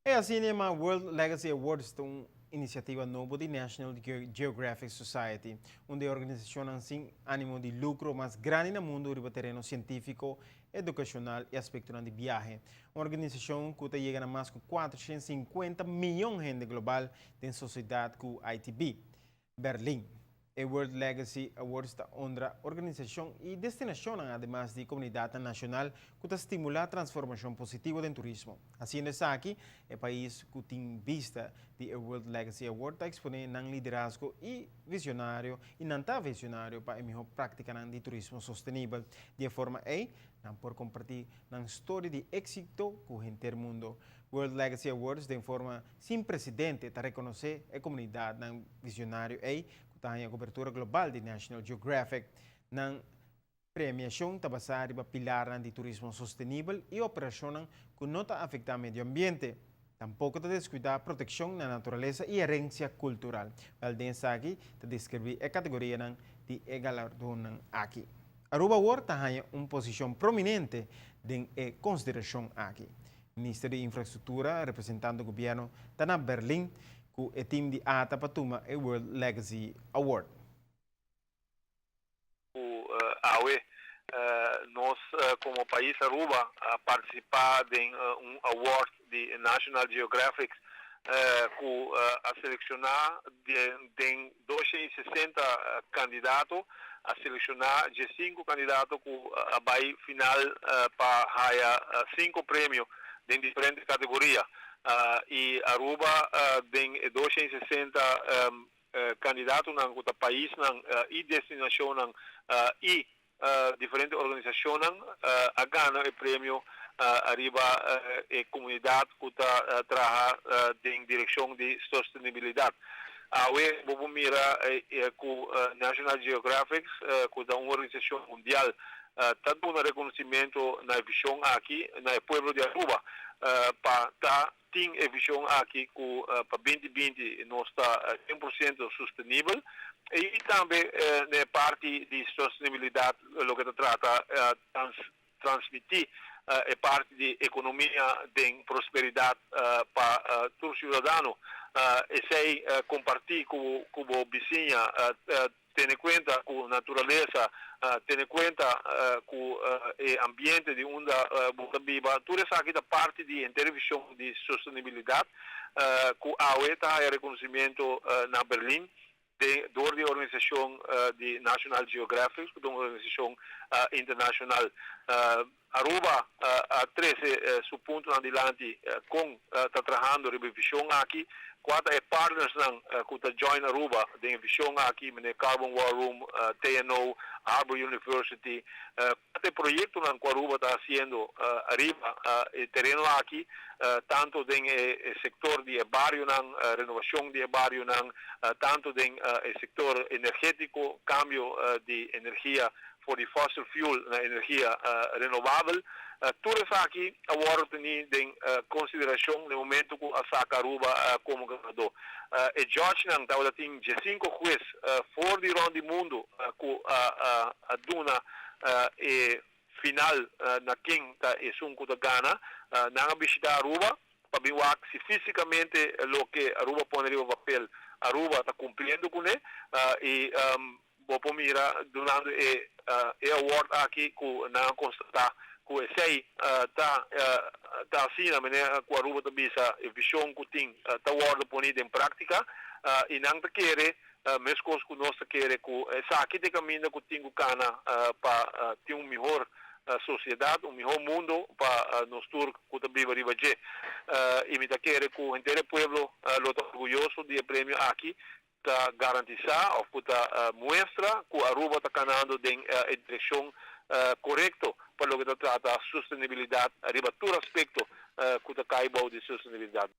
É assim, né, a World Legacy Awards é uma iniciativa nova da National Geographic Society, onde a organização assim ânimo de lucro mais grande no mundo no terreno científico, educacional e aspecto de viagem. Uma organização que chega a mais de 450 milhões de gente global em sociedade com ITB, Berlim. A World Legacy Awards está outra organização e destinação, además de comunidade nacional, que estimula a transformação positiva do turismo. Assim, nessa aqui, o país que tem vista de World Legacy Award está exponendo um liderazgo e visionário, e não está visionário para a melhor prática de turismo sustentável, de forma a não por compartilhar uma história de êxito com o inteiro mundo. World Legacy Awards, de forma sem precedente, está reconhecer a comunidade visionário e a cobertura global de National Geographic na premiação está basada em pilar de turismo sustentável e operação que não está afetando o meio ambiente. Tampouco está descuidar a proteção da natureza e herência cultural. Valdense aqui está descrever a categoria de galardão aqui. Aruba Award está em uma posição prominente em consideração aqui. O Ministro de Infraestrutura, representando o governo, está na Berlim, com o time de ATA para tomar o World Legacy Award. Nós, como país Aruba, participar de award de National Geographic, a selecionar de 260 candidatos, a selecionar de 5 candidatos que vai final para 5 prêmios em diferentes categorias. E Aruba tem 260 candidatos no país e destinação e diferentes organizações a ganhar o prêmio arriba a comunidade que trabalha em direção de sustentabilidade. Vamos mirar com National Geographic, que é uma organização mundial, está dando reconhecimento na visão aqui, no povo de Aruba, para ter a visão aqui que para 2020 nós está 100% sustentável e também na parte de sustentabilidade, o que trata transmitir a parte de economia de prosperidade para todo cidadão. E sei compartilhar com o vizinho, ter em conta com a natureza, ter em conta com o ambiente de onde você vive. Tudo isso aqui da parte de intervenção de sustentabilidade, que a UE está reconhecimento na Berlim, da organização de National Geographic, de uma organização internacional. Aruba, a 13 su ponto adiante, está trabalhando em revisão aqui, quatro partners que está join Aruba, de visão aqui, no Carbon War Room, TNO, Harvard University, quatro projetos que Aruba está fazendo arriba, terreno aqui, tanto no setor de barrio, renovação de barrio, tanto no setor energético, cambio de energia for the fossil fuel na energia renovável. Tudo isso aqui agora tem em consideração no momento que a saca Aruba como ganhador. E George não estava tem 5 juízes fora do mundo que a duna e final na quem é sunco da Gana não visitar Aruba para ver se fisicamente o que Aruba põe no papel Aruba está cumprindo com ele e vou mirar durante e award aqui que não constatar que sei tá assim na maneira que a Aruba também a visão que tem tá award ponida em prática e não te querer mesmo coisa que nós querer que essa aqui de caminho que tem cana para ter melhor sociedade, melhor mundo para nós turcos que também vai viver e me te querer que o inteiro povo lo orgulhoso de prêmio aqui está garantizar ou está mostra que a Aruba está caminhando em direção correta para o que trata a sustentabilidade, arriba todo aspecto que está caindo de sustentabilidade.